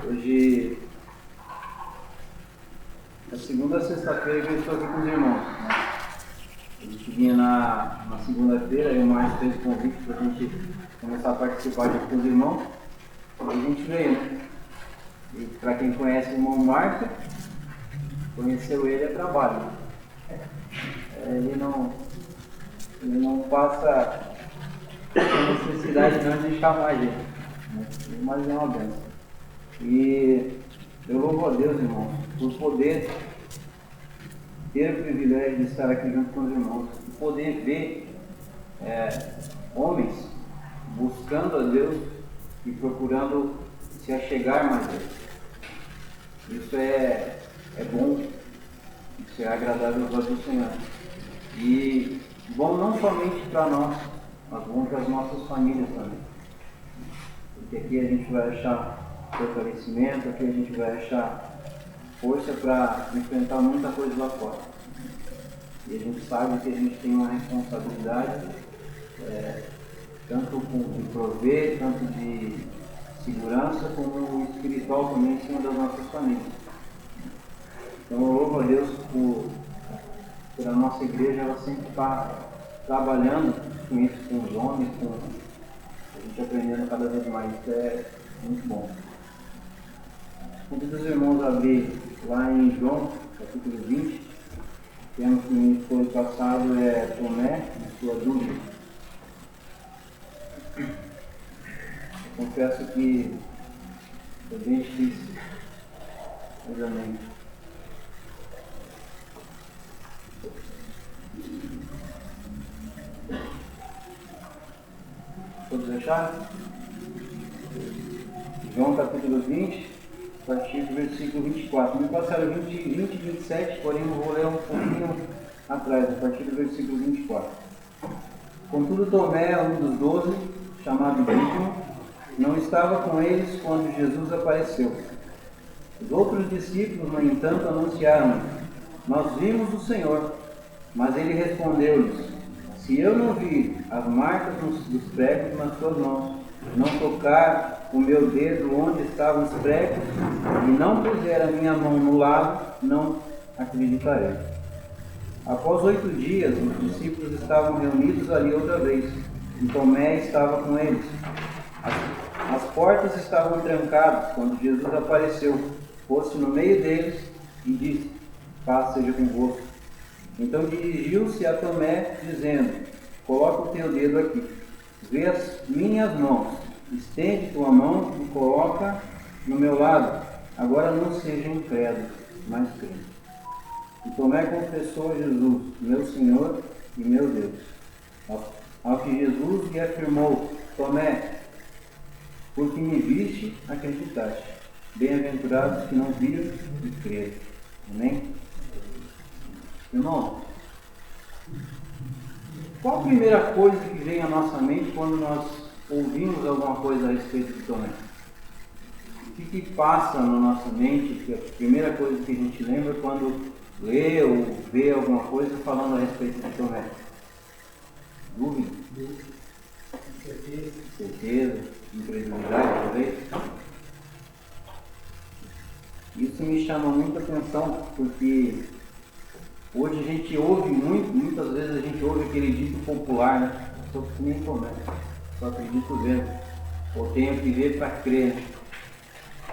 Hoje é segunda a sexta-feira que eu estou aqui com os irmãos, né? A gente vinha na segunda-feira e o Márcio fez o convite para a gente começar a participar aqui com os irmãos. E a gente veio, né? E para quem conhece o irmão Márcio, conheceu ele é trabalho. Ele não passa a necessidade de chamar a gente, né? Mas é uma bênção. E eu louvo a Deus, irmão, por poder ter o privilégio de estar aqui junto com os irmãos, e poder ver homens buscando a Deus e procurando se achegar mais a Deus. Isso é bom, isso é agradável aos olhos do Senhor. E bom não somente para nós, mas bom para as nossas famílias também. Porque aqui a gente vai achar fortalecimento, aqui a gente vai achar força para enfrentar muita coisa lá fora. E a gente sabe que a gente tem uma responsabilidade, tanto de prover, tanto de segurança, como espiritual também em cima das nossas famílias. Então eu louvo a Deus por a nossa igreja, ela sempre está trabalhando com isso, com os homens, com a gente aprendendo cada vez mais. Isso é muito bom. Convido os irmãos a abrir lá em João, capítulo 20. Temos que foi passado Tomé e sua dúvida. Eu confesso que é bem difícil. Mas amém. Todos acharam? João capítulo 20, a partir do versículo 24. Me passaram 20 e 27, porém eu vou ler um pouquinho atrás, a partir do versículo 24. Contudo, Tomé, um dos 12, chamado Dídimo, não estava com eles quando Jesus apareceu. Os outros discípulos, no entanto, anunciaram: nós vimos o Senhor. Mas ele respondeu-lhes: se eu não vir as marcas dos pregos nas suas mãos, não tocar o meu dedo onde estavam os pregos, e não puser a minha mão no lado, não acreditarei. Após 8 dias, os discípulos estavam reunidos ali outra vez, e Tomé estava com eles. As portas estavam trancadas quando Jesus apareceu, pôs-se no meio deles e disse: paz seja convosco. Então dirigiu-se a Tomé, dizendo: coloca o teu dedo aqui, vê as minhas mãos, estende tua mão e coloca no meu lado. Agora não seja incrédulo, mas crente. E Tomé confessou a Jesus: meu Senhor e meu Deus. Ao que Jesus lhe afirmou: Tomé, porque me viste, acreditaste. Bem-aventurados que não viram e creram. Amém? Irmão, qual a primeira coisa que vem à nossa mente quando nós ouvimos alguma coisa a respeito de Tomé? O que passa na nossa mente, que a primeira coisa que a gente lembra quando lê ou vê alguma coisa falando a respeito de Tomé? Dúvida? Certeza? Incredulidade, talvez? Isso me chama muita atenção, porque hoje a gente ouve muitas vezes a gente ouve aquele dito popular, né? Só que nem Tomé, só acredito vendo, ou tenho que ver para crer.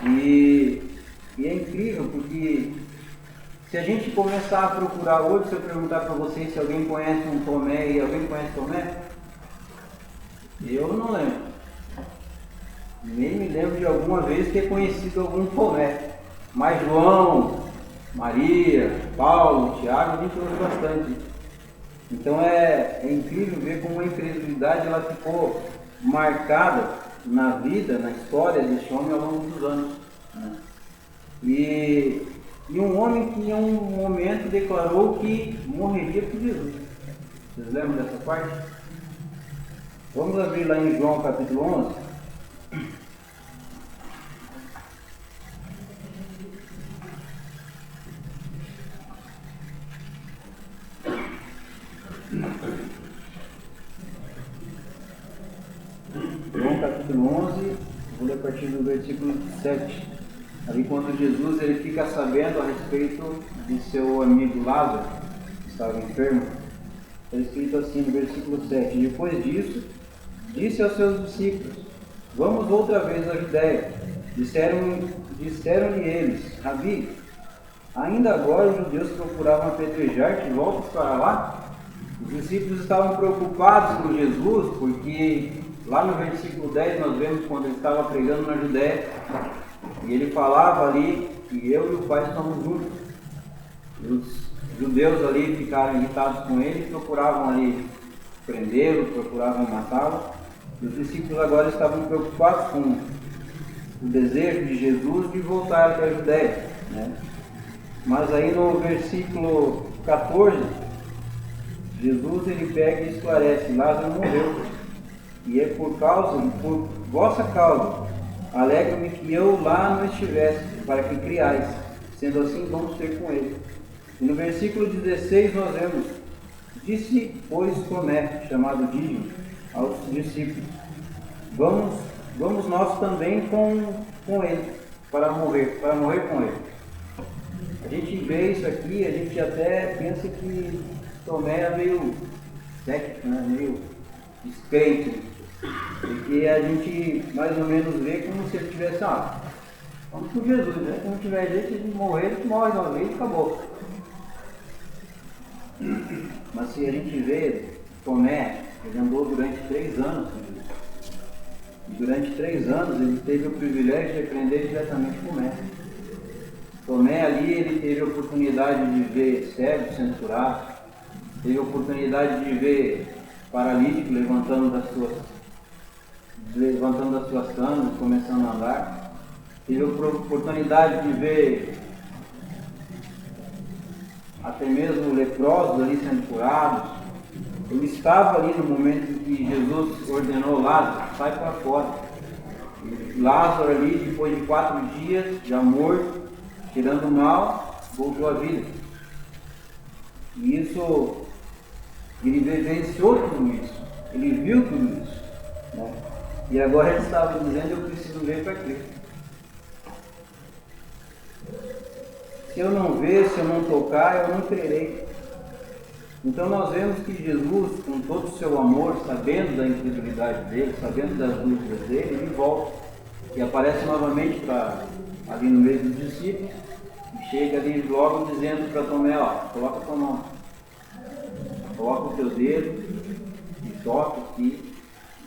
E é incrível, porque se a gente começar a procurar hoje, se eu perguntar para vocês se alguém conhece um Tomé e alguém conhece Tomé, eu não lembro. Nem me lembro de alguma vez ter conhecido algum Tomé. Mas João, Maria, Paulo, Tiago, a gente ouve bastante. Então é incrível ver como a incredulidade ela ficou marcada na vida, na história desse homem ao longo dos anos, né? E um homem que em um momento declarou que morreria por Jesus. Vocês lembram dessa parte? Vamos abrir lá em João capítulo 11. João capítulo 11, vou ler a partir do versículo 7. Ali quando Jesus ele fica sabendo a respeito de seu amigo Lázaro, que estava enfermo, está escrito assim no versículo 7. Depois disso, disse aos seus discípulos: vamos outra vez à Judéia. Disseram-lhe eles: Rabi, ainda agora os judeus procuravam apedrejar-te, voltas para lá? Os discípulos estavam preocupados com Jesus, porque lá no versículo 10 nós vemos quando ele estava pregando na Judéia, e ele falava ali que eu e o Pai estamos juntos. E os judeus ali ficaram irritados com ele, procuravam ali prendê-lo, procuravam matá-lo. E os discípulos agora estavam preocupados com o desejo de Jesus de voltar para a Judéia, né? Mas aí no versículo 14, Jesus ele pega e esclarece: Lázaro morreu, e é por vossa causa, alegro-me que eu lá não estivesse, para que criais, sendo assim vamos ter com ele. E no versículo 16 nós vemos: disse, pois, Tomé, chamado Dídimo, aos discípulos: vamos nós também com ele, para morrer com ele. A gente vê isso aqui, a gente até pensa que Tomé é meio cético, né? Meio descrente, porque a gente mais ou menos vê como se ele tivesse, vamos com Jesus, né? Se não tiver jeito de morrer, ele morre de uma vez e acabou. Mas se a gente vê Tomé, ele andou durante 3 anos com Jesus. E durante 3 anos ele teve o privilégio de aprender diretamente com o Mestre. Tomé ali, ele teve a oportunidade de ver cego sendo curado, teve a oportunidade de ver paralítico levantando das suas camas, começando a andar, teve a oportunidade de ver até mesmo leprosos ali sendo curados. Ele estava ali no momento em que Jesus ordenou Lázaro: sai para fora. E Lázaro ali, depois de 4 dias, já morto, tirando o mal, voltou à vida. E isso, ele vivenciou tudo isso, ele viu tudo isso, né? E agora ele estava dizendo: eu preciso ver para crer. Se eu não ver, se eu não tocar, eu não crerei. Então nós vemos que Jesus, com todo o seu amor, sabendo da incredulidade dele, sabendo das dúvidas dele, ele volta e aparece novamente ali no meio dos discípulos, e chega ali logo dizendo para Tomé: coloca a tua mão, coloca o teu dedo e toca aqui.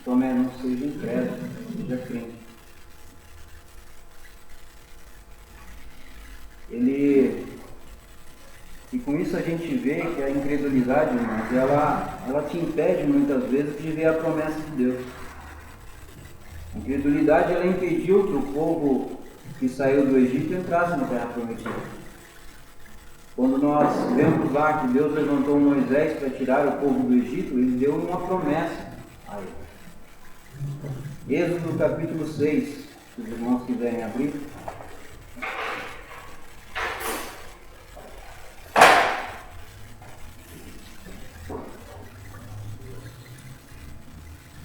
Tomé, não seja incrédulo, seja crente. E com isso a gente vê que a incredulidade, irmãos, ela te impede muitas vezes de ver a promessa de Deus. A incredulidade, ela impediu que o povo que saiu do Egito entrasse na terra prometida. Quando nós vemos lá que Deus levantou Moisés para tirar o povo do Egito, ele deu uma promessa a ele. Êxodo capítulo 6, se os irmãos quiserem abrir.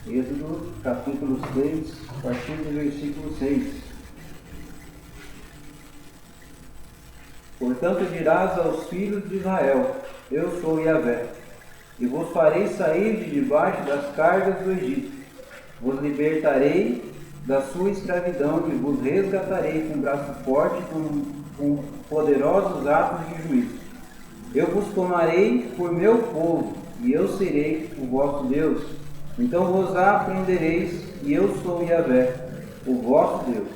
Êxodo capítulo 6, a partir do versículo 6. Portanto dirás aos filhos de Israel: eu sou Yahvé, e vos farei sair de debaixo das cargas do Egito, vos libertarei da sua escravidão e vos resgatarei com braço forte, com poderosos atos de juízo. Eu vos tomarei por meu povo, e eu serei o vosso Deus. Então vos aprendereis que eu sou Yahvé, o vosso Deus,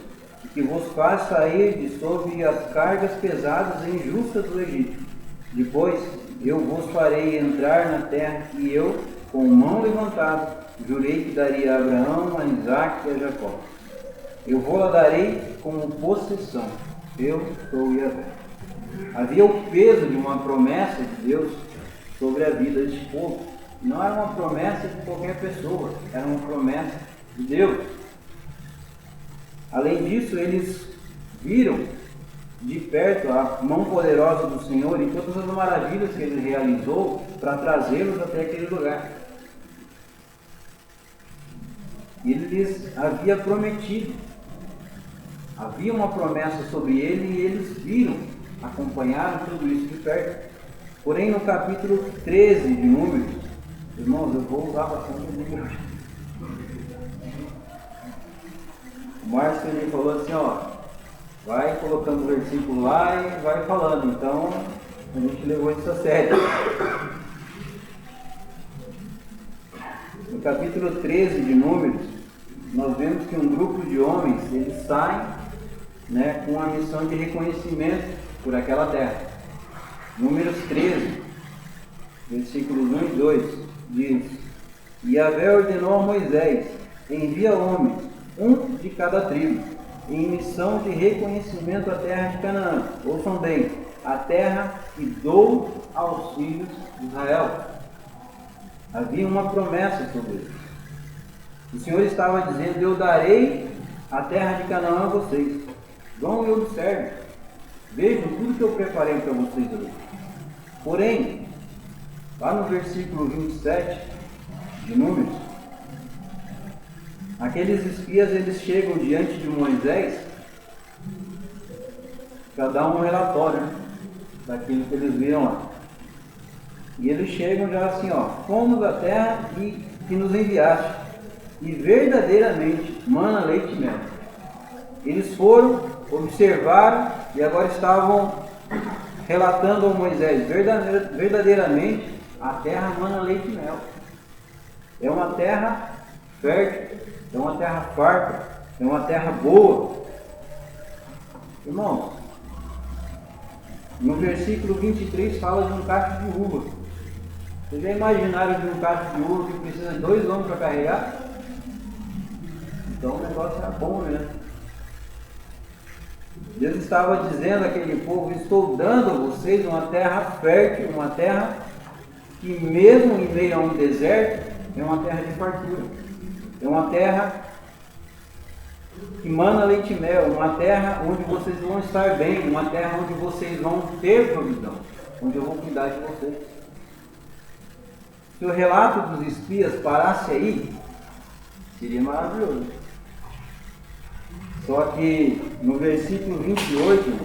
e que vos faz sair de sob as cargas pesadas e injustas do Egito. Depois eu vos farei entrar na terra que eu, com mão levantada, jurei que daria a Abraão, a Isaque e a Jacó. Eu vou-la darei como possessão. Eu sou Yahvé. Havia o peso de uma promessa de Deus sobre a vida deste povo. Não era uma promessa de qualquer pessoa, era uma promessa de Deus. Além disso, eles viram de perto a mão poderosa do Senhor e todas as maravilhas que Ele realizou para trazê-los até aquele lugar. Ele lhes havia prometido Havia uma promessa sobre ele e eles viram, acompanharam tudo isso de perto. Porém, no capítulo 13 de Números, irmãos, eu vou usar bastante o número. O Márcio ele falou assim, ó, vai colocando o versículo lá e vai falando. Então, a gente levou isso a sério. No capítulo 13 de Números, nós vemos que um grupo de homens, eles saem, né, com a missão de reconhecimento por aquela terra. Números 13, versículos 1 e 2, diz: E Yahvé ordenou a Moisés: envia homens, um de cada tribo, em missão de reconhecimento à terra de Canaã. Ouçam bem, a terra que dou aos filhos de Israel. Havia uma promessa sobre eles. O Senhor estava dizendo: eu darei a terra de Canaã a vocês. Vão e observem. Vejam tudo que eu preparei para vocês ali. Porém, lá no versículo 27 de Números, aqueles espias eles chegam diante de Moisés para dar um relatório, né, daquilo que eles viram lá. E eles chegam já assim, ó: fomos da terra que nos enviaste, e verdadeiramente mana leite e mel. Eles foram, observaram e agora estavam relatando a Moisés: verdadeiramente a terra mana leite e mel. É uma terra fértil, é uma terra farta, é uma terra boa. Irmãos, no versículo 23 fala de um cacho de uva. Vocês já imaginaram de um cacho de uva que precisa de 2 homens para carregar? Então o negócio era bom, né? Deus estava dizendo àquele povo: estou dando a vocês uma terra fértil, uma terra que mesmo em meio a um deserto, é uma terra de fartura. É uma terra que mana leite e mel, uma terra onde vocês vão estar bem, uma terra onde vocês vão ter provisão, onde eu vou cuidar de vocês. Se o relato dos espias parasse aí, seria maravilhoso. Só que no versículo 28,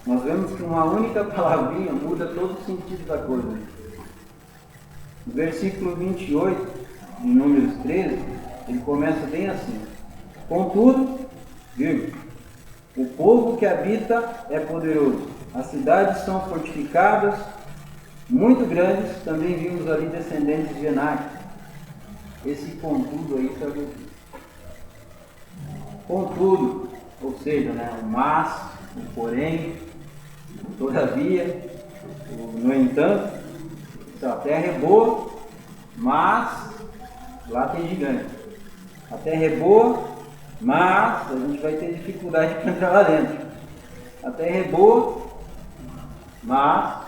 nós vemos que uma única palavrinha muda todo o sentido da coisa. No versículo 28, de Números 13, ele começa bem assim: contudo, o povo que habita é poderoso, as cidades são fortificadas, muito grandes. Também vimos ali descendentes de Enac. Esse contudo aí sabe o que? Contudo, ou seja, né, o mas, o porém, o todavia, o no entanto. Então, a terra é boa, mas lá tem gigante. A terra é boa, mas a gente vai ter dificuldade para entrar lá dentro. A terra é boa, mas.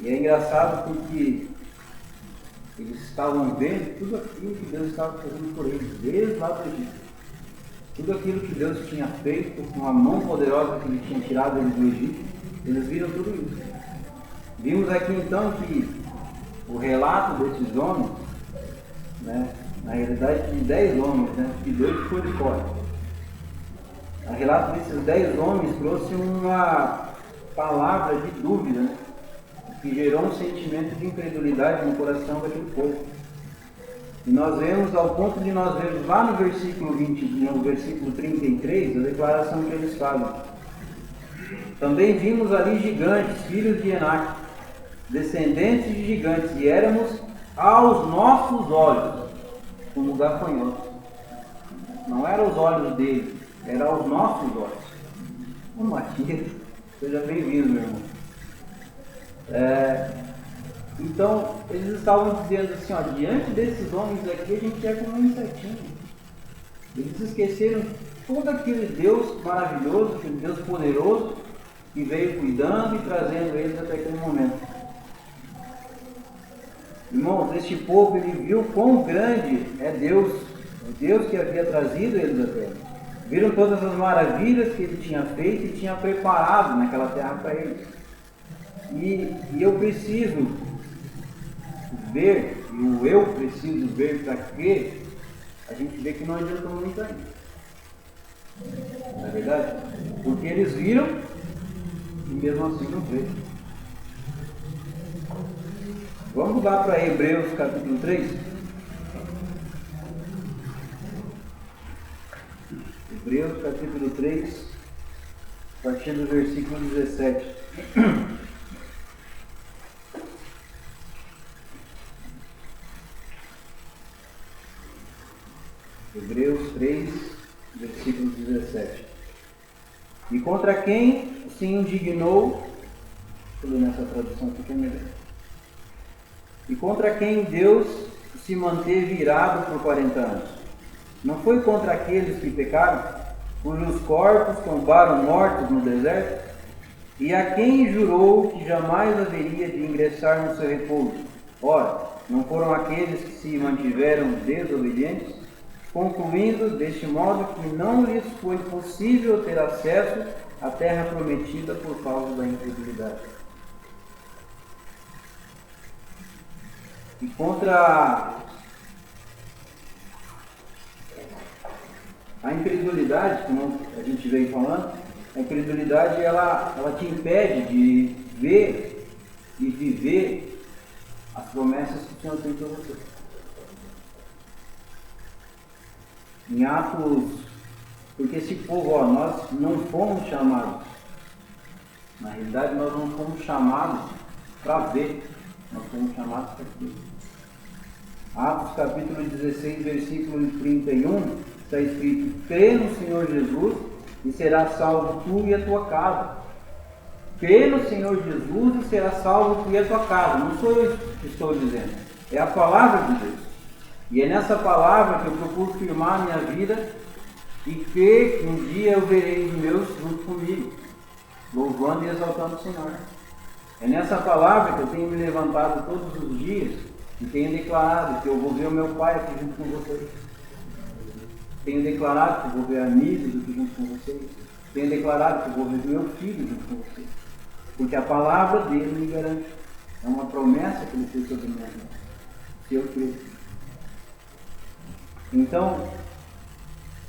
E é engraçado porque eles estavam vendo tudo aquilo que Deus estava fazendo por eles, desde lá do Egito. Tudo aquilo que Deus tinha feito com a mão poderosa que Ele tinha tirado eles do Egito, eles viram tudo isso. Vimos aqui então que o relato desses homens, né, na realidade de 10 homens, né, que 2 foram de fora. O relato desses 10 homens trouxe uma palavra de dúvida, né, que gerou um sentimento de incredulidade no coração daquele povo. E nós vemos, ao ponto de nós vermos lá no versículo 20, no versículo 33, a declaração que eles fazem. Também vimos ali gigantes, filhos de Enac, descendentes de gigantes, e éramos aos nossos olhos como gafanhotos. Não eram os olhos deles, eram aos nossos olhos. Ô Matias, seja bem-vindo, meu irmão. Então, eles estavam dizendo assim, ó: diante desses homens aqui, a gente é como um insetinho. Eles esqueceram todo aquele Deus maravilhoso, aquele Deus poderoso, que veio cuidando e trazendo eles até aquele momento. Irmãos, este povo, ele viu quão grande é Deus, o Deus que havia trazido eles à terra. Viram todas as maravilhas que Ele tinha feito e tinha preparado naquela terra para eles. E eu preciso ver, e eu preciso ver para que a gente vê que não adiantou muito ainda. Não é verdade? Porque eles viram e mesmo assim não veio. Vamos mudar para Hebreus capítulo 3. Hebreus capítulo 3, a partir do versículo 17. Hebreus 3, versículo 17. E contra quem se indignou, deixa eu ler nessa tradução aqui que é melhor. E contra quem Deus se manteve irado por 40 anos? Não foi contra aqueles que pecaram, cujos corpos tombaram mortos no deserto? E a quem jurou que jamais haveria de ingressar no seu repouso? Ora, não foram aqueles que se mantiveram desobedientes? Concluindo deste modo que não lhes foi possível ter acesso à terra prometida por causa da incredulidade. E contra a incredulidade, como a gente veio falando, a incredulidade ela te impede de ver e viver as promessas que o Senhor tem para você. Em Atos, porque esse povo, nós não fomos chamados, na realidade nós não fomos chamados para ver, nós fomos chamados para ver. Atos capítulo 16, versículo 31, está escrito: crê no Senhor Jesus e serás salvo tu e a tua casa. Crê no Senhor Jesus e serás salvo tu e a tua casa. Não sou eu que estou dizendo, é a palavra de Deus. E é nessa palavra que eu procuro firmar a minha vida e que um dia eu verei os meus junto comigo, louvando e exaltando o Senhor. É nessa palavra que eu tenho me levantado todos os dias e tenho declarado que eu vou ver o meu Pai aqui junto com vocês. Tenho declarado que eu vou ver amigos aqui junto com vocês. Tenho declarado que eu vou ver meu filho junto com vocês. Porque a palavra dele me garante. É uma promessa que ele fez sobre mim. Se eu creio. Então,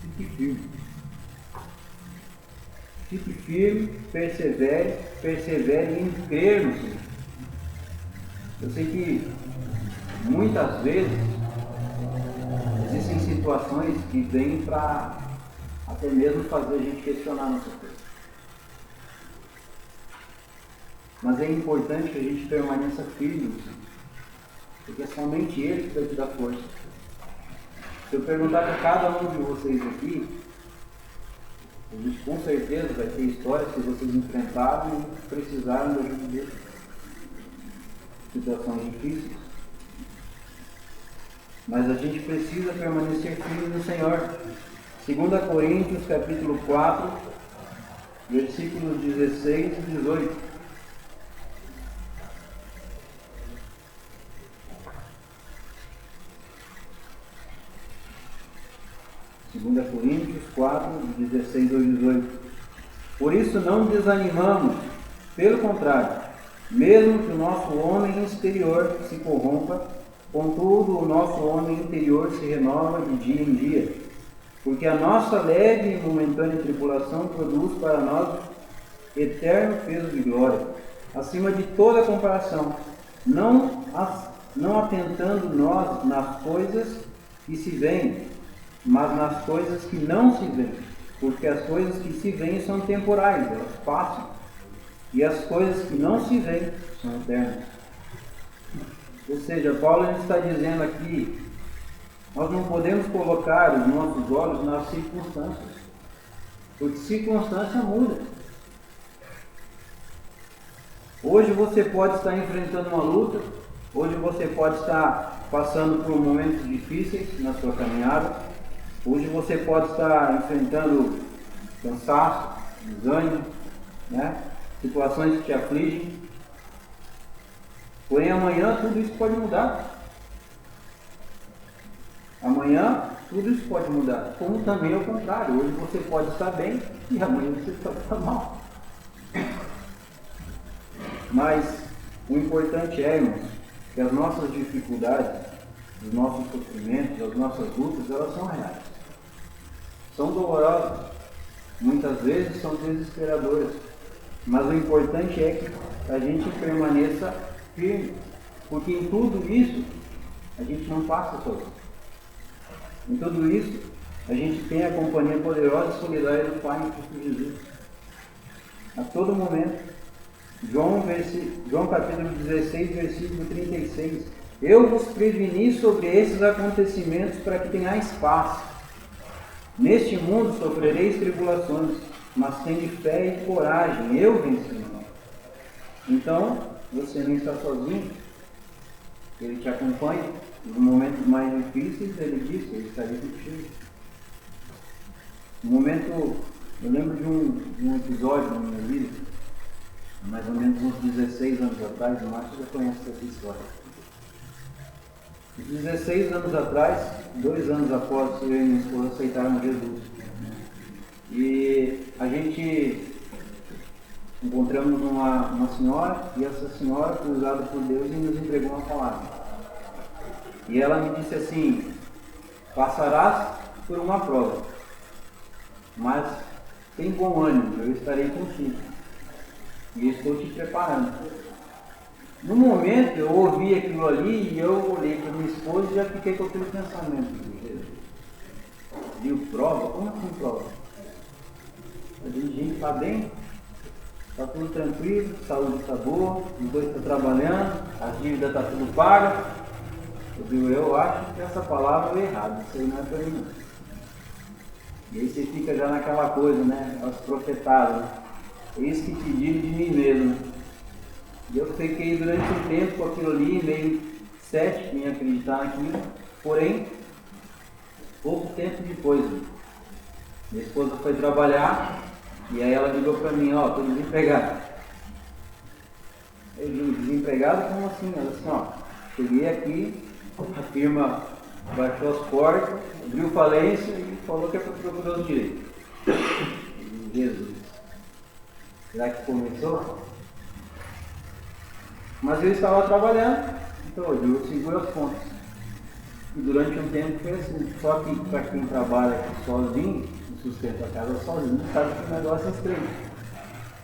fique firme. Fique firme, persevere em crer no Senhor. Eu sei que muitas vezes existem situações que vêm para até mesmo fazer a gente questionar nossa fé. Mas é importante que a gente permaneça firme no Senhor, porque é somente Ele que vai te dar força. Se eu perguntar para cada um de vocês aqui, a gente com certeza vai ter histórias que vocês enfrentaram e precisaram da ajuda dele. Situações difíceis. Mas a gente precisa permanecer firme no Senhor. 2 Coríntios capítulo 4, versículos 16 e 18. 2 Coríntios 4, 16 ao 18. Por isso não desanimamos, pelo contrário, mesmo que o nosso homem exterior se corrompa, contudo o nosso homem interior se renova de dia em dia, porque a nossa leve e momentânea tribulação produz para nós eterno peso de glória, acima de toda comparação, não atentando nós nas coisas que se veem, mas nas coisas que não se veem, porque as coisas que se veem são temporais, elas passam, e as coisas que não se veem são eternas. Ou seja, Paulo está dizendo aqui, nós não podemos colocar os nossos olhos nas circunstâncias, porque circunstância muda. Hoje você pode estar enfrentando uma luta, hoje você pode estar passando por momentos difíceis na sua caminhada, hoje você pode estar enfrentando cansaço, desânimo, situações que te afligem. Porém, amanhã tudo isso pode mudar. Amanhã tudo isso pode mudar. Como também é o contrário. Hoje você pode estar bem e amanhã você pode estar mal. Mas o importante é, irmãos, que as nossas dificuldades os nossos sofrimentos, as nossas lutas, elas são reais. São dolorosas, muitas vezes são desesperadoras, mas o importante é que a gente permaneça firme, porque em tudo isso a gente não passa sozinho. Em tudo isso a gente tem a companhia poderosa e solidária do Pai em Cristo Jesus. A todo momento. João capítulo 16, versículo 36. Eu vos preveni sobre esses acontecimentos para que tenhais paz. Neste mundo sofrereis tribulações, mas tende fé e coragem, eu venci o mundo. Então, você não está sozinho, Ele te acompanha. Nos momentos mais difíceis, Ele disse, Ele está contigo. No momento, eu lembro de um episódio na minha vida, mais ou menos uns 16 anos atrás, o Márcio já conhece essa história. 16 anos atrás, 2 anos após eu e minha esposa aceitaram Jesus. E a gente encontramos uma senhora, e essa senhora foi usada por Deus e nos entregou uma palavra. E ela me disse assim: passarás por uma prova, mas tem bom ânimo, eu estarei contigo. E estou te preparando. No momento eu ouvi aquilo ali e eu olhei para minha esposa e já fiquei com aquele pensamento. Viu prova? Como assim prova? A gente está bem, está tudo tranquilo, saúde está boa, os dois estão trabalhando, a dívida está tudo paga. Eu acho que essa palavra é errada, isso aí não é para mim. E aí você fica já naquela coisa, né? As profetadas, né? Eis que te digo de mim mesmo. E eu fiquei durante um tempo com aquilo ali, meio cético em acreditar naquilo. Porém, pouco tempo depois, minha esposa foi trabalhar e aí ela ligou para mim: ó, estou desempregado. Eu digo: desempregado? Como assim? Ela assim: ó, cheguei aqui, a firma baixou as portas, abriu falência e falou que é para procurar o direito. Jesus, será que começou? Mas eu estava trabalhando, então eu seguro as pontas. E durante um tempo foi assim. Só que para quem trabalha sozinho, sustenta a casa sozinho, sabe que o negócio é estranho.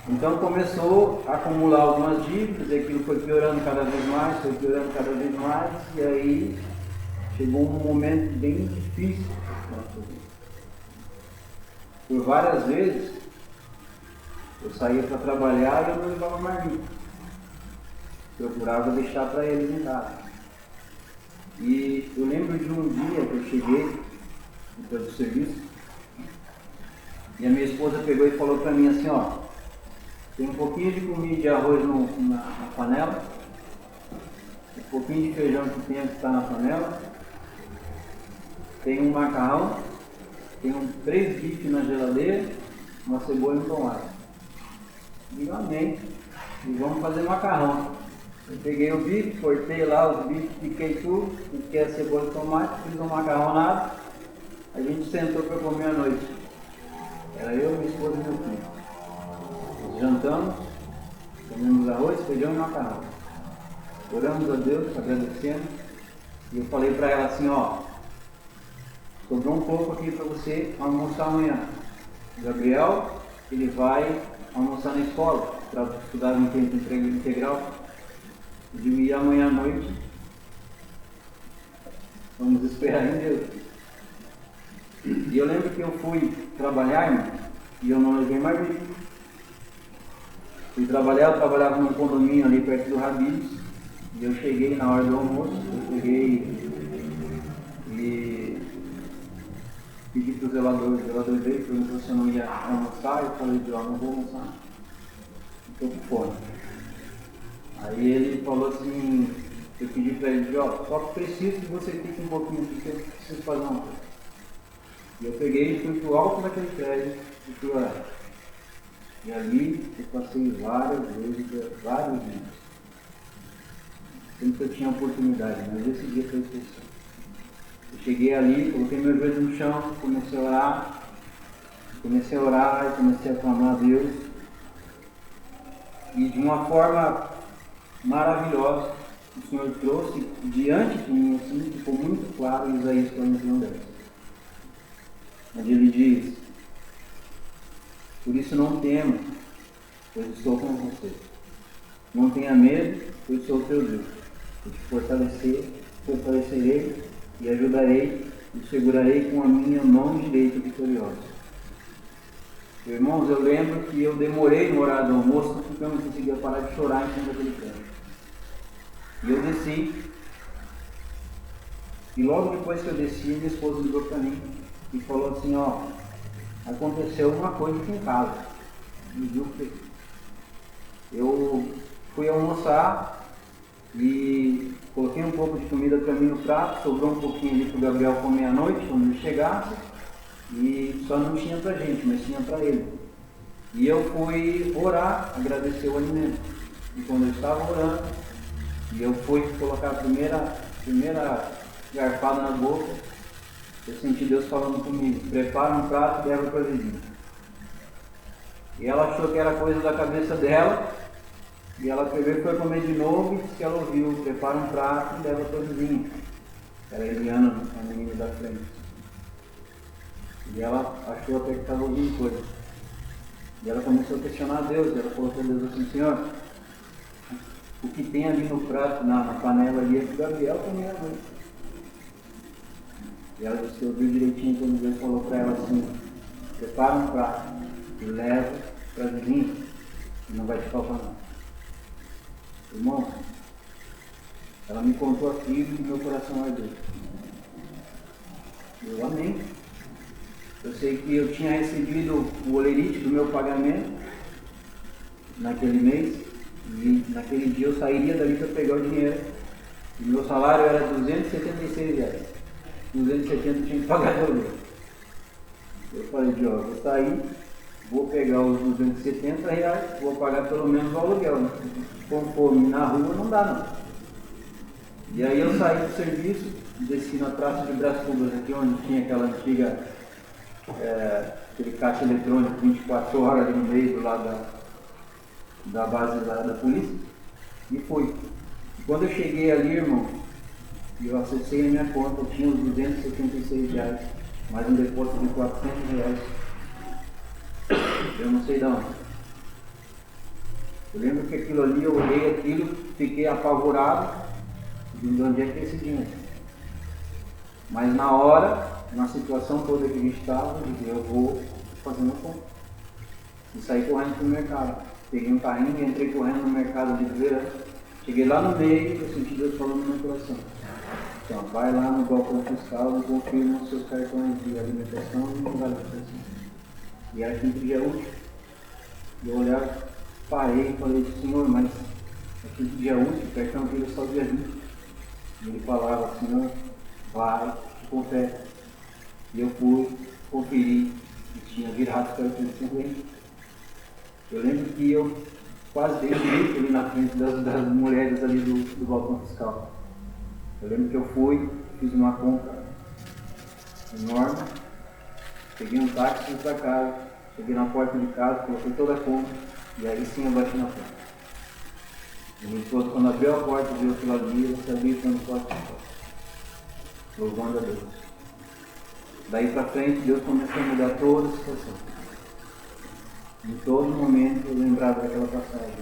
Então começou a acumular algumas dívidas, e aquilo foi piorando cada vez mais, e aí chegou um momento bem difícil. Por várias vezes eu saía para trabalhar e eu não levava marmita. Procurava deixar para eles em casa. E eu lembro de um dia que eu cheguei depois do serviço e a minha esposa pegou e falou para mim assim: ó, tem um pouquinho de comida de arroz na panela, um pouquinho de feijão que tem que está na panela, tem um macarrão, tem 3 bifes na geladeira, uma cebola e um tomate. Digo: amém, e vamos fazer macarrão. Eu peguei o bife, cortei lá os bifes, piquei tudo, piquei a cebola e tomate, fiz um macarronado. A gente sentou para comer à noite. Era eu, minha esposa e meu filho. Nós jantamos, comemos arroz, feijão e macarrão. Oramos a Deus, agradecendo. E eu falei para ela assim: ó, sobrou um pouco aqui para você almoçar amanhã. O Gabriel, ele vai almoçar na escola, para estudar no tempo integral. Eu digo: e amanhã à noite vamos esperar em Deus. E eu lembro que eu fui trabalhar, irmão, e eu não levei marmita. Fui trabalhar, eu trabalhava num condomínio ali perto do Habib's, e eu cheguei na hora do almoço, eu peguei e pedi para o zelador veio, perguntou se eu não ia almoçar, eu falei: ó, não vou almoçar, estou com fome. Aí ele falou assim, eu pedi para ele: ó, só preciso que você fique um pouquinho, porque eu preciso fazer uma coisa. E eu peguei e fui para o alto daquele prédio e fui orar. E ali eu passei vários dias. Sempre que eu tinha oportunidade, mas esse dia foi especial. Eu cheguei ali, coloquei meu joelho no chão, comecei a orar e comecei a clamar a Deus. E de uma forma maravilhosa, o Senhor trouxe diante de mim, assim, ficou muito claro em Isaías 41:10. Onde ele diz: por isso não tema, pois estou com você. Não tenha medo, pois sou teu Deus. Eu te fortalecerei e ajudarei e segurarei com a minha mão direita vitoriosa. Irmãos, eu lembro que eu demorei no horário do almoço porque eu não conseguia parar de chorar em cima daquele prédio. E eu desci. E logo depois que eu desci, minha esposa ligou para mim e falou assim: ó, aconteceu uma coisa aqui em casa. Me viu que eu fui almoçar e coloquei um pouco de comida para mim no prato, sobrou um pouquinho ali para o Gabriel comer à noite quando ele chegasse. E só não tinha pra gente, mas tinha pra ele. E eu fui orar, agradecer o alimento. E quando eu estava orando, e eu fui colocar a primeira garfada na boca, eu senti Deus falando comigo: prepara um prato e leva para a vizinha. E ela achou que era coisa da cabeça dela, e ela pegou e foi comer de novo, e disse que ela ouviu: prepara um prato e leva para a vizinha. Era a Eliana, a menina da frente. E ela achou até que estava ouvindo coisa. E ela começou a questionar a Deus. E ela falou para Deus assim: Senhor, o que tem ali no prato, na panela ali, é que o Gabriel comer à noite. E ela disse que ouviu direitinho quando Deus falou para ela assim: prepara um prato e leva para a vizinha, e não vai te faltar nada. Irmão, ela me contou aquilo e meu coração ardeu. Eu amei. Eu sei que eu tinha recebido o olerite do meu pagamento naquele mês, e naquele dia eu sairia dali para pegar o dinheiro. E meu salário era R$276. 270 eu tinha que pagar de aluguel. Eu falei: ó, vou sair, vou pegar os R$270, vou pagar pelo menos o aluguel. Né? Com fome na rua não dá não. E aí eu saí do serviço, desci na Praça de Brás Cubas, aqui onde tinha aquela antiga aquele caixa eletrônico 24 horas ali no meio do lado da base da polícia, e fui. E quando eu cheguei ali, irmão, e eu acessei a minha conta, eu tinha os R$276, mais um depósito de R$400. Eu não sei de onde. Eu lembro que aquilo ali, eu olhei aquilo, fiquei apavorado, de onde é que é esse dinheiro. Mas na hora, na situação toda que a gente estava, eu vou fazer uma compra. E saí correndo para o mercado. Peguei um carrinho e entrei correndo no mercado de feira. Cheguei lá no meio, eu senti Deus falando no meu coração: então, vai lá no balcão fiscal e confirma os seus cartões de alimentação e de alimentação. E era quinto dia útil. E eu olhava, parei e falei: Senhor, mas é quinto dia útil, o cartão vira só dia 20. E ele falava: Senhor, vai, confere. E eu fui, conferi, e tinha virado para o 50. Eu lembro que eu quase dei um grito ali na frente das mulheres ali do balcão fiscal. Eu lembro que eu fui, fiz uma compra enorme, peguei um táxi e fui para casa, cheguei na porta de casa, coloquei toda a compra, e aí sim eu bati na porta. E minha esposa, quando abriu a porta, viu aquilo ali, eu sabia que eu não posso ficar. Louvando a Deus. Daí para frente, Deus começou a mudar toda a situação. Em todo momento eu lembrava daquela passagem,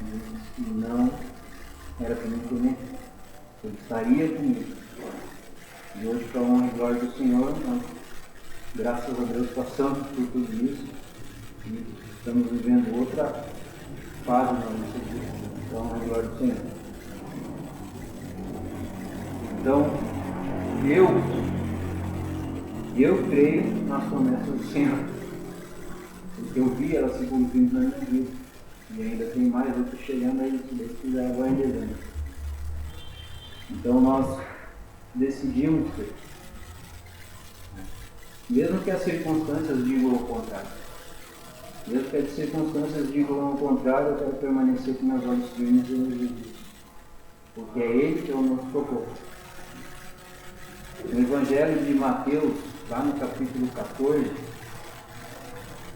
que não era para mim comer, Ele estaria comigo. E hoje, para a honra e glória do Senhor, nós, graças a Deus, passamos por tudo isso e estamos vivendo outra fase da nossa vida, para a honra e glória do Senhor. Então, eu creio nas promessas do Senhor, porque eu vi elas se cumprindo na minha vida, e ainda tem mais outros chegando aí, se Deus quiser, agora em dezembro. Então nós decidimos ter, mesmo que as circunstâncias digam o contrário, mesmo que as circunstâncias digam o contrário, eu quero permanecer com meus olhos firmes em Jesus, porque é Ele que é o nosso socorro. No Evangelho de Mateus, lá no capítulo 14,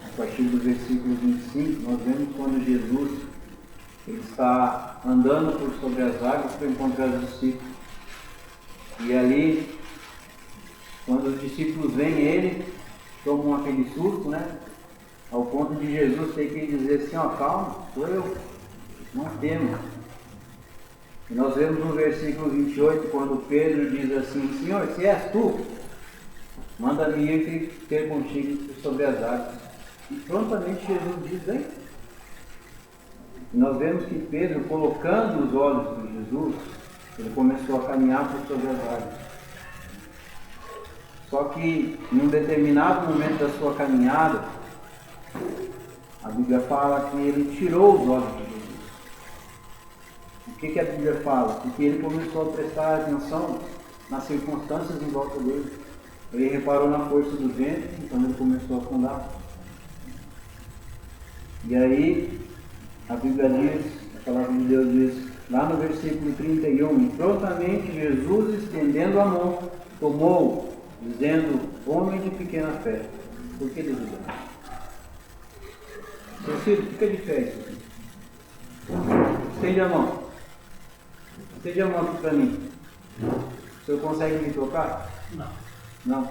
a partir do versículo 25, nós vemos quando Jesus Ele está andando por sobre as águas para encontrar os discípulos. E ali, quando os discípulos veem ele, tomam aquele susto, né? Ao ponto de Jesus ter que dizer assim, ó, calma, sou eu, não temo. E nós vemos no versículo 28, quando Pedro diz assim, Senhor, se és tu, manda-me ir ter contigo sobre as águas. E prontamente Jesus diz, vem. E nós vemos que Pedro, colocando os olhos em Jesus, ele começou a caminhar por sobre as águas. Só que, em um determinado momento da sua caminhada, a Bíblia fala que ele tirou os olhos de Jesus. O que a Bíblia fala? Porque ele começou a prestar atenção nas circunstâncias em volta dele. Ele reparou na força do vento, então ele começou a afundar. E aí, a Bíblia diz, a palavra de Deus diz, lá no versículo 31, e prontamente Jesus, estendendo a mão, tomou, dizendo, homem de pequena fé, por que duvidar? Seu filho, fica de pé isso aqui. Estende a mão. Estende a mão aqui para mim. O senhor consegue me tocar? Não. Não?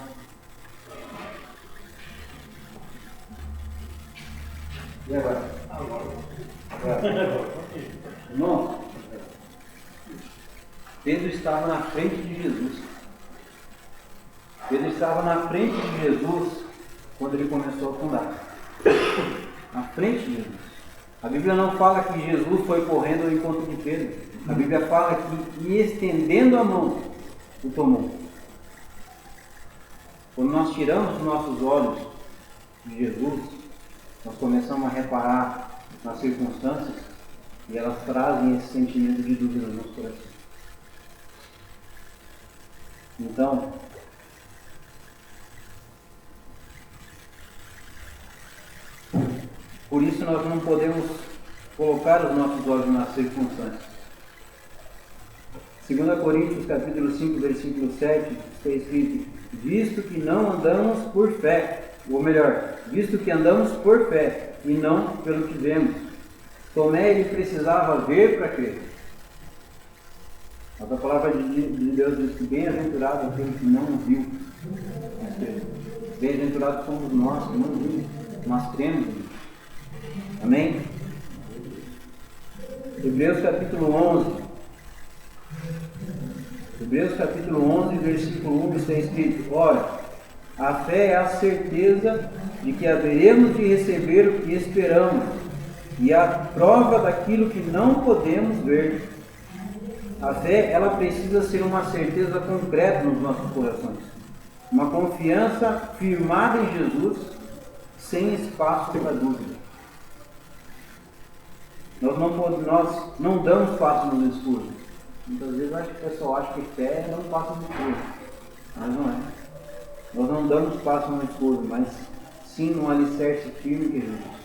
E agora? Irmão, Pedro estava na frente de Jesus. Pedro estava na frente de Jesus quando ele começou a afundar. Na frente de Jesus. A Bíblia não fala que Jesus foi correndo ao encontro de Pedro. A Bíblia fala que, e estendendo a mão, o tomou. Quando nós tiramos os nossos olhos de Jesus, nós começamos a reparar nas circunstâncias e elas trazem esse sentimento de dúvida no nosso coração. Então, por isso nós não podemos colocar os nossos olhos nas circunstâncias. 2 Coríntios capítulo 5, versículo 7, está escrito, visto que não andamos por fé, ou melhor, visto que andamos por fé e não pelo que vemos. Tomé, ele precisava ver para crer. Mas a palavra de Deus diz que bem-aventurado aquele que não viu. Bem-aventurados somos nós que não vimos, mas cremos. Amém? Hebreus capítulo 11. Hebreus capítulo 11, versículo 1 está escrito, ora, a fé é a certeza de que haveremos de receber o que esperamos e a prova daquilo que não podemos ver. A fé, ela precisa ser uma certeza concreta nos nossos corações. Uma confiança firmada em Jesus, sem espaço para dúvida. Nós não damos passo no escuro. Muitas vezes acho que o pessoal acha que fé é dar um passo no escuro. Mas não é. Nós não damos passo no escuro, mas sim num alicerce firme que é Jesus.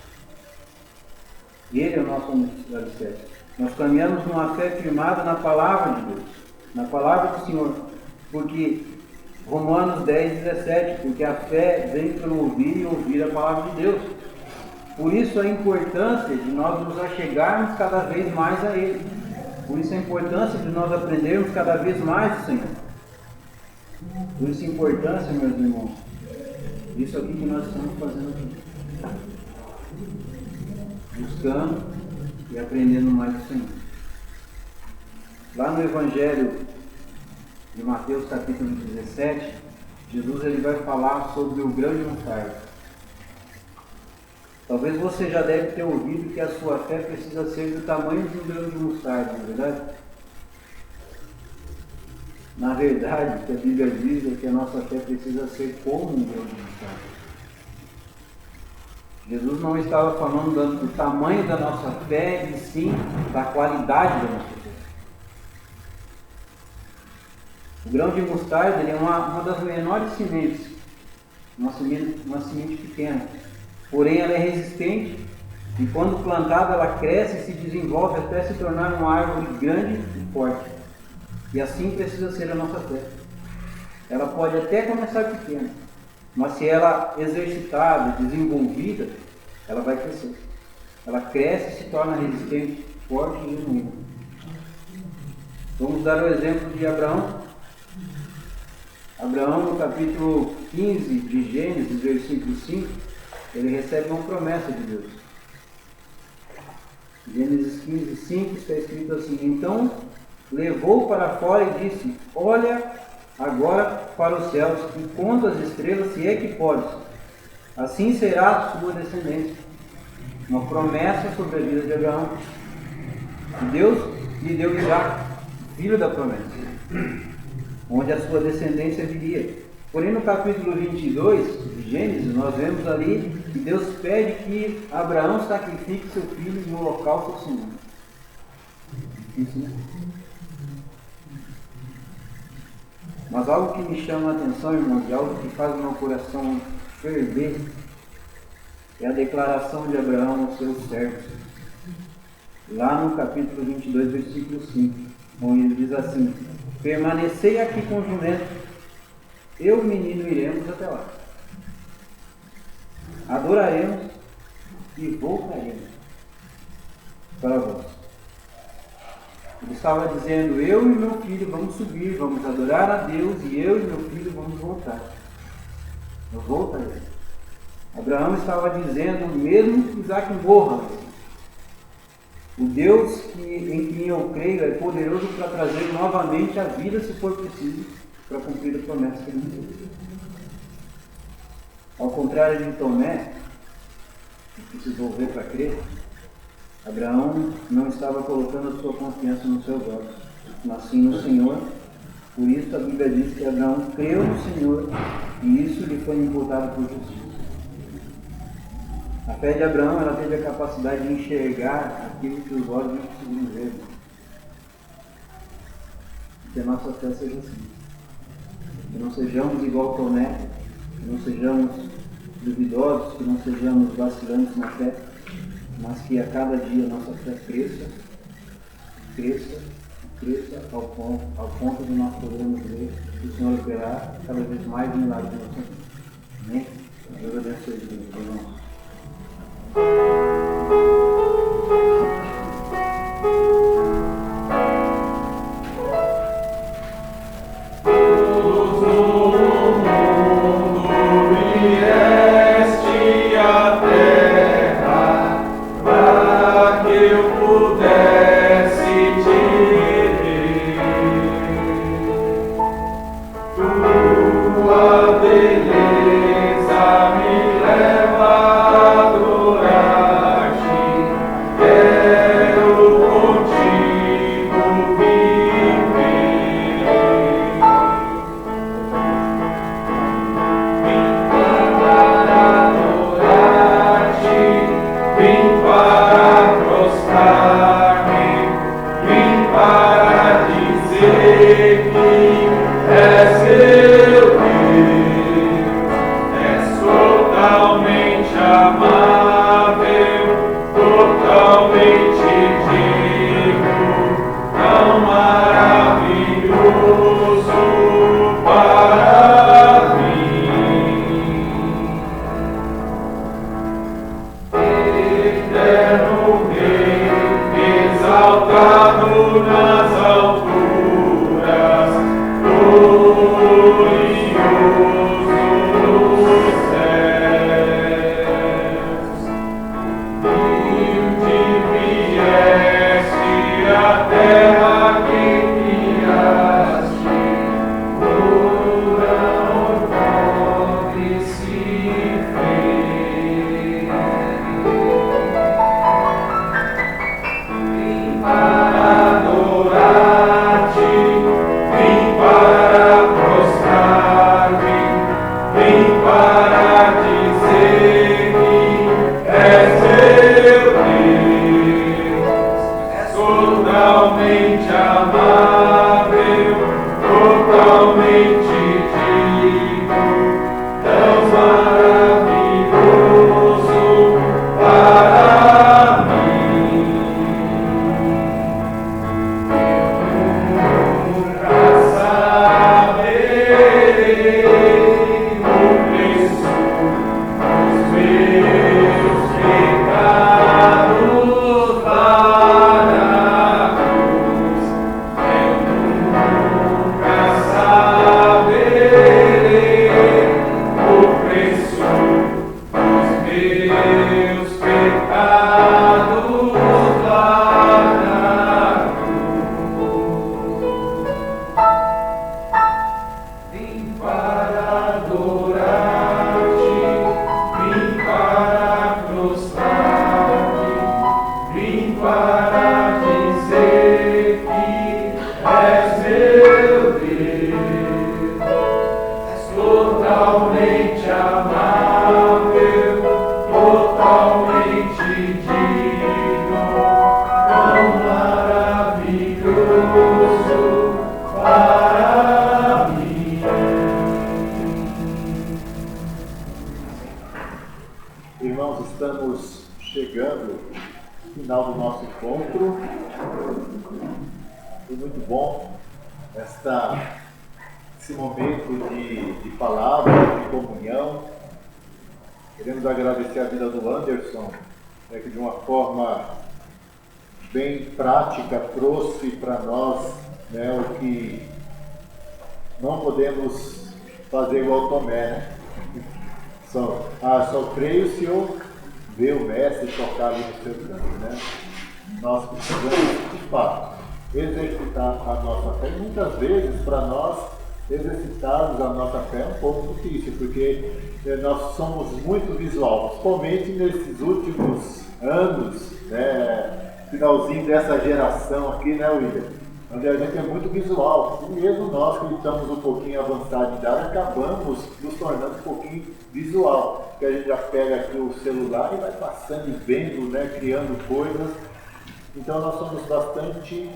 Ele é o nosso alicerce. Nós caminhamos numa fé firmada na palavra de Deus, na palavra do Senhor. Porque Romanos 10, 17, porque a fé vem pelo ouvir e ouvir a palavra de Deus. Por isso a importância de nós nos achegarmos cada vez mais a Ele. Por isso a importância de nós aprendermos cada vez mais do Senhor. Por isso a importância, meus irmãos, isso aqui que nós estamos fazendo aqui. Buscando e aprendendo mais do Senhor. Lá no Evangelho de Mateus capítulo 17, Jesus ele vai falar sobre o grão de mostarda. Talvez você já deve ter ouvido que a sua fé precisa ser do tamanho de um grão de mostarda, não é verdade? Na verdade, o que a Bíblia diz é que a nossa fé precisa ser como um grão de mostarda. Jesus não estava falando do tamanho da nossa fé, e sim da qualidade da nossa fé. O grão de mostarda ele é uma das menores sementes, uma semente pequena. Porém, ela é resistente e quando plantada ela cresce e se desenvolve até se tornar uma árvore grande e forte. E assim precisa ser a nossa fé. Ela pode até começar pequena, mas se ela exercitada, desenvolvida, ela vai crescer. Ela cresce e se torna resistente forte e genuína. Vamos dar o exemplo de Abraão. Abraão, no capítulo 15 de Gênesis, versículo 5, ele recebe uma promessa de Deus. Gênesis 15, 5 está escrito assim: então levou para fora e disse: olha agora para os céus e conta as estrelas, se é que podes. Assim será a sua descendência. Uma promessa sobre a vida de Abraão. E Deus lhe deu Isaac, filho da promessa, onde a sua descendência viria. Porém, no capítulo 22 de Gênesis, nós vemos ali que Deus pede que Abraão sacrifique seu filho em holocausto ao Senhor. Isso. Mas algo que me chama a atenção, irmãos, e algo que faz o meu coração ferver, é a declaração de Abraão aos seus servos. Lá no capítulo 22, versículo 5, onde ele diz assim: permanecei aqui com o jumento, eu e o menino iremos até lá. Adoraremos e voltaremos para vós. Ele estava dizendo: eu e meu filho vamos subir, vamos adorar a Deus, e eu e meu filho vamos voltar. Eu voltarei. Abraão estava dizendo, mesmo que Isaac morra, o Deus em quem eu creio é poderoso para trazer novamente a vida, se for preciso, para cumprir a promessa que ele me deu. Ao contrário de Tomé, que precisou ver para crer, Abraão não estava colocando a sua confiança nos seus olhos, mas sim no Senhor. Por isso a Bíblia diz que Abraão creu no Senhor e isso lhe foi imputado por justiça. A fé de Abraão, ela teve a capacidade de enxergar aquilo que os olhos não conseguiam ver. Que a nossa fé seja assim. Que não sejamos igual Tomé, que não sejamos duvidosos, que não sejamos vacilantes na fé, mas que a cada dia a nossa fé cresça, cresça, cresça ao ponto de nós podermos ver o Senhor operar cada vez mais milagres na nossa vida. Amém? Deus abençoe, irmãos. Beleza me leva a adorar-te. Irmãos, estamos chegando ao final do nosso encontro. Foi muito bom esse momento de palavra, de comunhão. Queremos agradecer a vida do Anderson, que de uma forma bem prática trouxe para nós o que não podemos fazer igual Tomé, né? Só creio se eu ver o mestre tocar ali no seu canto, né? Nós precisamos, de fato, exercitar a nossa fé. E muitas vezes, para nós, exercitarmos a nossa fé é um pouco difícil, porque nós somos muito visual, principalmente nesses últimos anos, finalzinho dessa geração aqui, né, William? Onde a gente é muito visual, e mesmo nós que estamos um pouquinho avançados de idade, acabamos nos tornando um pouquinho visual, porque a gente já pega aqui o celular e vai passando e vendo, criando coisas. Então nós somos bastante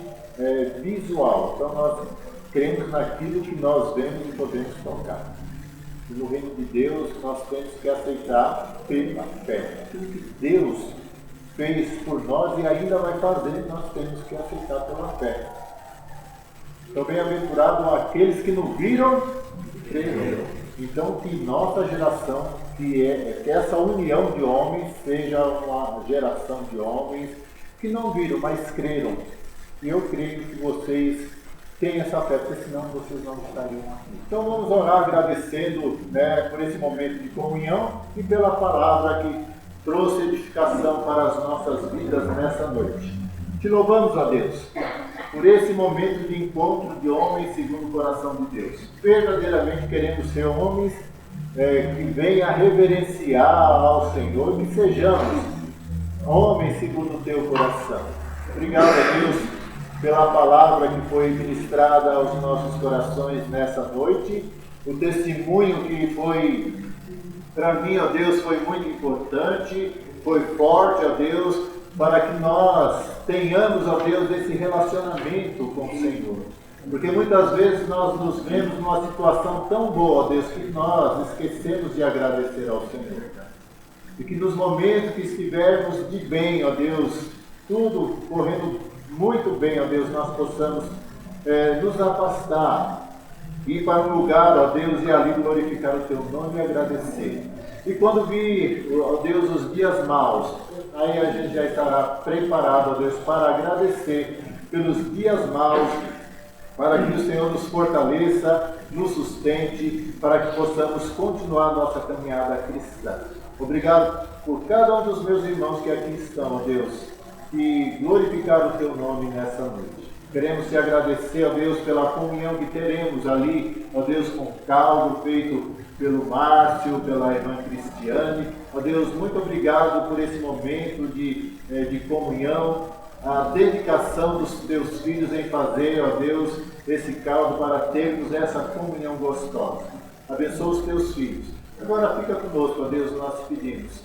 visual, então nós cremos naquilo que nós vemos e podemos tocar. E no reino de Deus nós temos que aceitar pela fé. Aquilo que Deus fez por nós e ainda vai fazer, nós temos que aceitar pela fé. Então, bem-aventurado aqueles que não viram e creram. Então, que nossa geração, que essa união de homens, seja uma geração de homens que não viram, mas creram. E eu creio que vocês têm essa fé, porque senão vocês não estariam aqui. Então, vamos orar agradecendo por esse momento de comunhão e pela palavra que trouxe edificação para as nossas vidas nessa noite. Te louvamos, ó Deus, por esse momento de encontro de homens segundo o coração de Deus. Verdadeiramente queremos ser homens que venham reverenciar ao Senhor, que sejamos homens segundo o teu coração. Obrigado, a Deus, pela palavra que foi ministrada aos nossos corações nessa noite. O testemunho que foi, para mim, ó Deus, foi muito importante, foi forte, ó Deus, para que nós tenhamos, ó Deus, esse relacionamento com o Senhor. Porque muitas vezes nós nos vemos numa situação tão boa, ó Deus, que nós esquecemos de agradecer ao Senhor. E que nos momentos que estivermos de bem, ó Deus, tudo correndo muito bem, ó Deus, nós possamos nos afastar, ir para um lugar, ó Deus, e ali glorificar o teu nome e agradecer. E quando vir, ó Deus, os dias maus, aí a gente já estará preparado, ó Deus, para agradecer pelos dias maus, para que o Senhor nos fortaleça, nos sustente, para que possamos continuar nossa caminhada cristã. Obrigado por cada um dos meus irmãos que aqui estão, ó Deus, e glorificar o teu nome nessa noite. Queremos te agradecer, ó Deus, pela comunhão que teremos ali, ó Deus, com o caldo feito pelo Márcio, pela irmã Cristiane. Ó Deus, muito obrigado por esse momento de comunhão, a dedicação dos teus filhos em fazer, ó Deus, esse caldo para termos essa comunhão gostosa. Abençoa os teus filhos. Agora fica conosco, ó Deus, nós pedimos.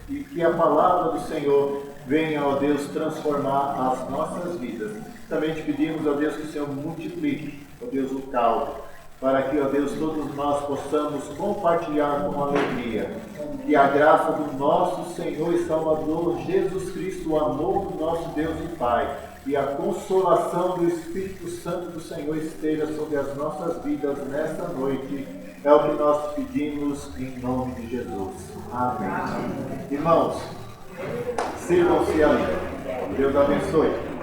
E que a palavra do Senhor venha, ó Deus, transformar as nossas vidas. Também te pedimos, ó Deus, que o Senhor multiplique, ó Deus, o caldo, para que, ó Deus, todos nós possamos compartilhar com alegria. Que a graça do nosso Senhor e Salvador Jesus Cristo, o amor do nosso Deus e Pai, e a consolação do Espírito Santo do Senhor esteja sobre as nossas vidas nesta noite. É o que nós pedimos em nome de Jesus. Amém. Irmãos, sirvam-se ali. Deus abençoe.